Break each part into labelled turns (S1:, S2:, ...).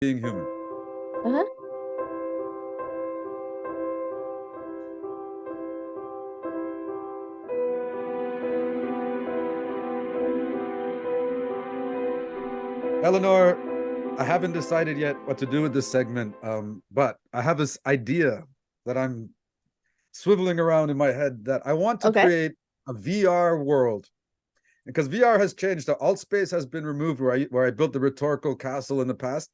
S1: being human.
S2: Uh-huh.
S1: Eleanor, I haven't decided yet what to do with this segment, but I have this idea that I'm swiveling around in my head that I want to
S2: Okay.
S1: create a VR world because VR has changed. The alt space has been removed where I built the rhetorical castle in the past.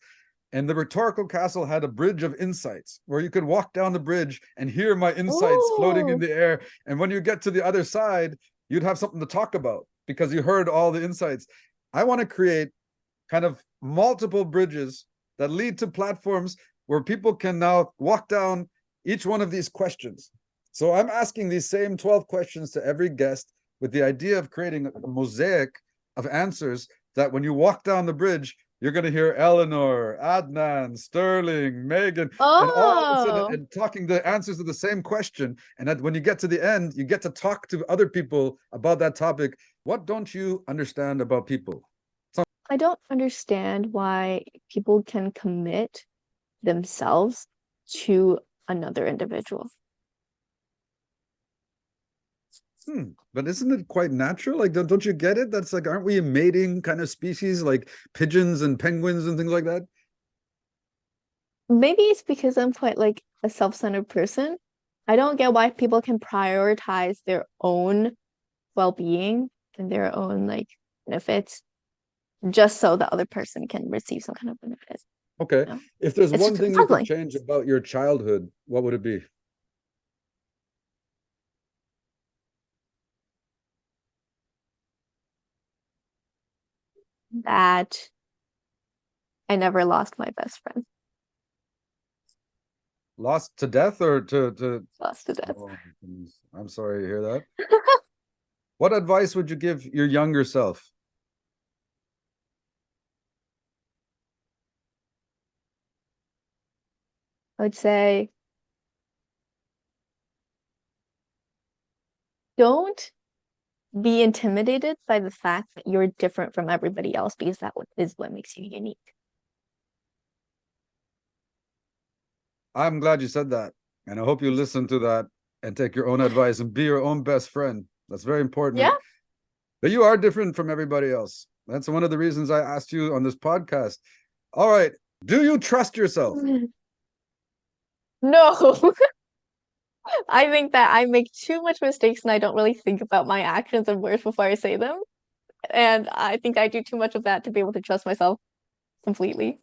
S1: And the rhetorical castle had a bridge of insights where you could walk down the bridge and hear my insights floating in
S2: Oh,
S1: the air. And when you get to the other side, you'd have something to talk about because you heard all the insights. I want to create kind of multiple bridges that lead to platforms where people can now walk down each one of these questions. So I'm asking these same 12 questions to every guest with the idea of creating a mosaic of answers that when you walk down the bridge, you're going to hear Eleanor, Adnan, Sterling, Megan, and all of a sudden
S2: oh,
S1: and talking the answers to the same question. And that when you get to the end, you get to talk to other people about that topic. What don't you understand about people?
S2: I don't understand why people can commit themselves to another individual.
S1: But isn't it quite natural? Like, don't you get it? That's like, aren't we a mating kind of species, like pigeons and penguins and things like that?
S2: Maybe it's because I'm quite like a self-centered person. I don't get why people can prioritize their own well-being and their own like benefits just so the other person can receive some kind of benefit.
S1: Okay.
S2: You know?
S1: If there's
S2: It's
S1: one thing you could
S2: puzzling.
S1: change about your childhood, what would it be?
S2: That I never lost my best friend.
S1: Lost to death or to
S2: Lost to death.
S1: oh, I'm sorry to hear that. What advice would you give your younger self?
S2: I would say don't be intimidated by the fact that you're different from everybody else because is what makes you unique.
S1: I'm glad you said that. And I hope you listen to that and take your own advice and be your own best friend. That's very
S2: Yeah?
S1: important. But you are different from everybody else. That's one of the reasons I asked you on this podcast. All right. Do you trust yourself?
S2: No. I think that I make too much mistakes and I don't really think about my actions and words before I say them. And I think I do too much of that to be able to trust myself completely.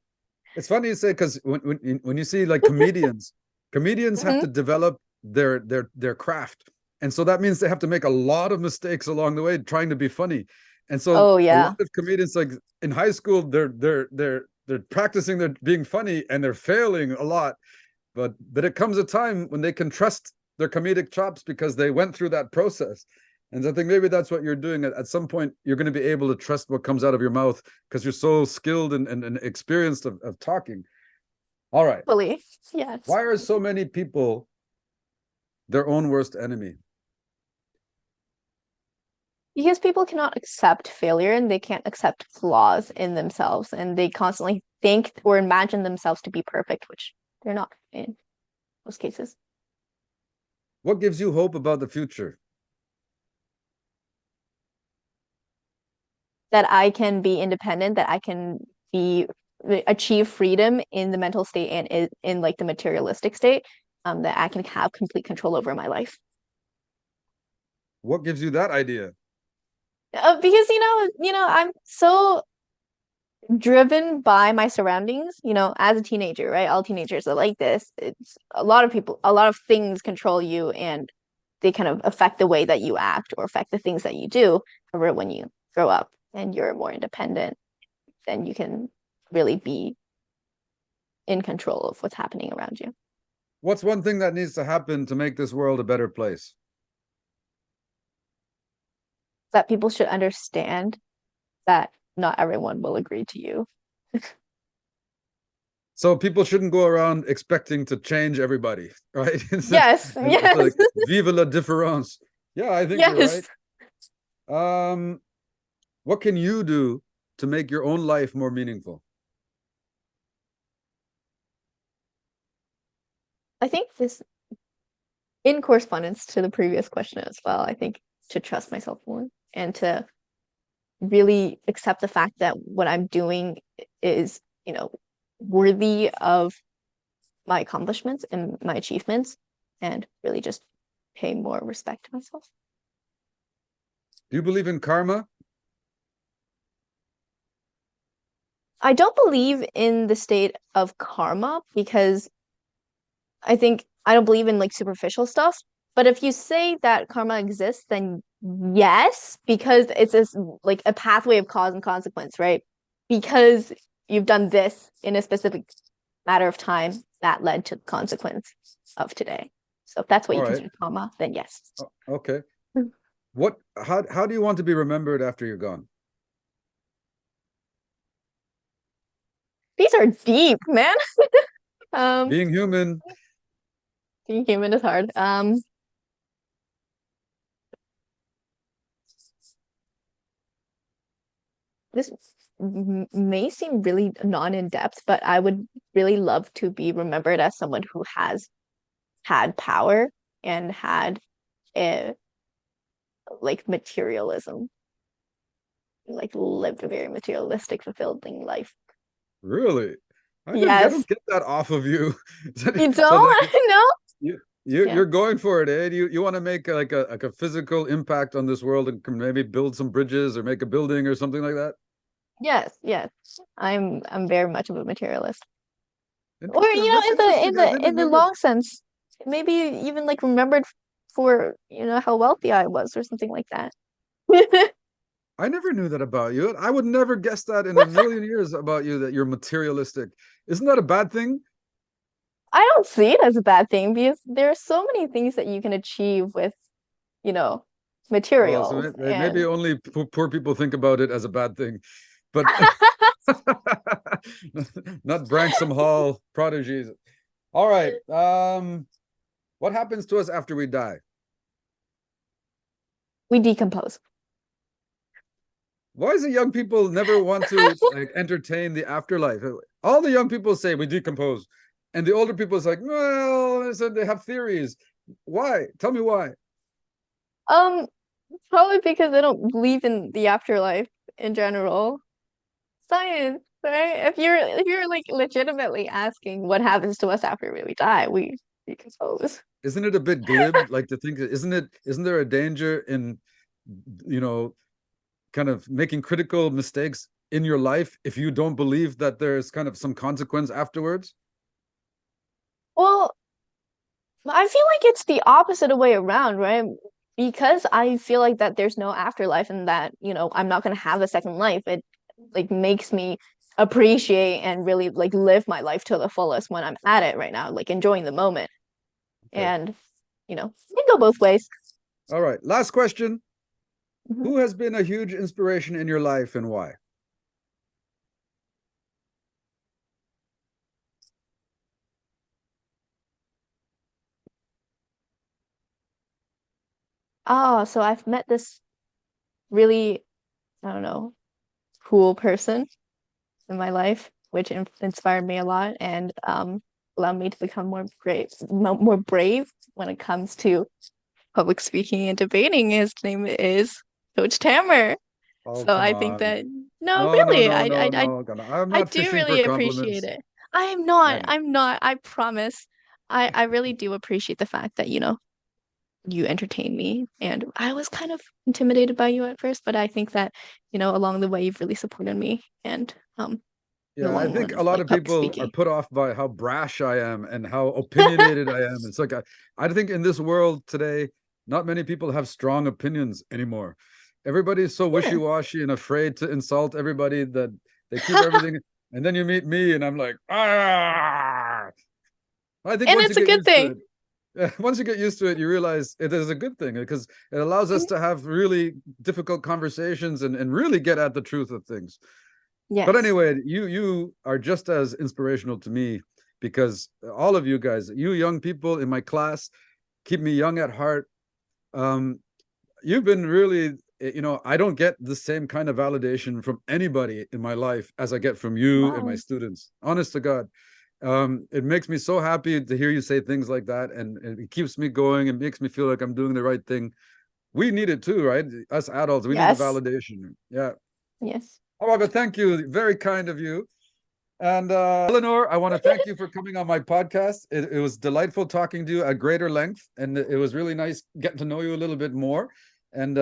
S1: It's funny you say because when you see like comedians have
S2: Hmm.
S1: to develop their craft, and so that means they have to make a lot of mistakes along the way trying to be funny. And so
S2: Oh
S1: a lot
S2: yeah.
S1: of comedians, like in high school, they're practicing their being funny and they're failing a lot. But it comes a time when they can trust their comedic chops because they went through that process. And I think maybe that's what you're doing. At some point, you're going to be able to trust what comes out of your mouth because you're so skilled and experienced of talking. All right.
S2: Fully. Yes.
S1: Why are so many people their own worst enemy?
S2: Because people cannot accept failure and they can't accept flaws in themselves and they constantly think or imagine themselves to be perfect, which they're not in most cases.
S1: What gives you hope about the future?
S2: That I can be independent, that I can be achieve freedom in the mental state and in like the materialistic state, that I can have complete control over my life.
S1: What gives you that idea?
S2: Because I'm so driven by my surroundings, as a teenager, right? All teenagers are like this. It's a lot of people, a lot of things control you and they kind of affect the way that you act or affect the things that you do. However, when you grow up and you're more independent, then you can really be in control of what's happening around you.
S1: What's one thing that needs to happen to make this world a better place?
S2: That people should understand that not everyone will agree to you.
S1: So people shouldn't go around expecting to change everybody, right?
S2: Yes,
S1: And it's
S2: yes,
S1: like vive la difference. Yeah, I think you're right.
S2: yes.
S1: Um, what can you do to make your own life more meaningful?
S2: I think this, in correspondence to the previous question as well, I think to trust myself more and to really accept the fact that what I'm doing is, worthy of my accomplishments and my achievements, and really just pay more respect to myself.
S1: Do you believe in karma?
S2: I don't believe in the state of karma because I don't believe in like superficial stuff. But if you say that karma exists, then yes, because it's this like a pathway of cause and consequence, right? Because you've done this in a specific matter of time that led to the consequence of today. So if that's what
S1: All
S2: you
S1: right.
S2: consider karma, then yes.
S1: Okay. How do you want to be remembered after you're gone?
S2: These are deep, man. Um,
S1: Being human.
S2: being human is hard. This may seem really non-in-depth, but I would really love to be remembered as someone who has had power and had a like materialism, like lived a very materialistic, fulfilling life.
S1: Really? I
S2: Yes.
S1: don't get that off of you. So,
S2: You
S1: so like
S2: don't know? Yeah.
S1: you're going for it, eh? You want to make like a physical impact on this world and can maybe build some bridges or make a building or something like that.
S2: Yes, yes. I'm very much of a materialist. Or,
S1: Interesting. That's interesting. I
S2: in
S1: didn't
S2: the
S1: never
S2: long sense, maybe even like remembered for, how wealthy I was or something like that.
S1: I never knew that about you. I would never guess that in a million years about you that you're materialistic. Isn't that a bad thing?
S2: I don't see it as a bad thing because there are so many things that you can achieve with, you know,
S1: Oh, so
S2: materials
S1: maybe
S2: and
S1: only poor people think about it as a bad thing, but not Branksome Hall prodigies. All right. What happens to us after we die?
S2: we decompose.
S1: Why is it young people never want to like entertain the afterlife? All the young people say we decompose, and the older people is like, well, so they have theories. Why? Tell me why.
S2: Um, Probably because I don't believe in the afterlife in general. Science, right? If you're like legitimately asking what happens to us after we die, we decompose.
S1: Isn't it a bit glib? Like to think, isn't there a danger in, you know, kind of making critical mistakes in your life if you don't believe that there's kind of some consequence afterwards?
S2: Well, I feel like it's the opposite way around, right? Because I feel like that there's no afterlife and that, I'm not gonna have a second life. It like makes me appreciate and really like live my life to the fullest when I'm at it right now, like enjoying the moment.
S1: Okay.
S2: And, it can go both ways.
S1: All right. Last question.
S2: Mhm.
S1: Who has been a huge inspiration in your life and why?
S2: Oh, so I've met this really, I don't know, cool person in my life, which inspired me a lot and allowed me to become more brave when it comes to public speaking and debating. His name is Coach Tamer.
S1: Oh,
S2: So
S1: come
S2: I think
S1: on.
S2: that no,
S1: No, no,
S2: really,
S1: no, no, no. I'm
S2: I
S1: not
S2: do
S1: fishing for
S2: really appreciate
S1: compliments.
S2: it. I am not.
S1: I,
S2: I'm not. I promise. I really do appreciate the fact that, you entertain me. And I was kind of intimidated by you at first, but I think that, along the way you've really supported me and in the
S1: yeah, I
S2: long
S1: think
S2: run
S1: a
S2: of
S1: lot
S2: like
S1: of
S2: public
S1: people are
S2: speaking.
S1: put off by how brash I am and how opinionated I am. It's like I think in this world today, not many people have strong opinions anymore. Everybody's so
S2: Yeah.
S1: wishy-washy and afraid to insult everybody that they keep everything. And then you meet me, and I'm like, ah. I think
S2: And
S1: once you
S2: it's a
S1: get
S2: good
S1: used to
S2: thing.
S1: it, once you get used to it, you realize it is a good thing because it allows us
S2: Mhm.
S1: to have really difficult conversations and really get at the truth of things. But
S2: Yes.
S1: anyway, you are just as inspirational to me because all of you guys, you young people in my class, keep me young at heart. Um, you've been really, I don't get the same kind of validation from anybody in my life as I get from you and my
S2: Wow.
S1: students. Honest to God. It makes me so happy to hear you say things like that, and it keeps me going and makes me feel like I'm doing the right thing. We need it too, right? Us adults, we need the
S2: Yes.
S1: validation. Yeah.
S2: Yes.
S1: Oh, but thank you. Very kind of you. And Eleanor, I want to thank you for coming on my podcast. It was delightful talking to you at greater length, and it was really nice getting to know you a little bit more. And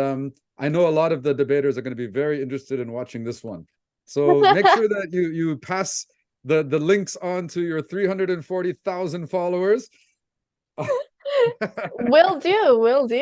S1: I know a lot of the debaters are going to be very interested in watching this one. So make sure that you pass the links on to your 340,000 followers.
S2: Will do. Will do.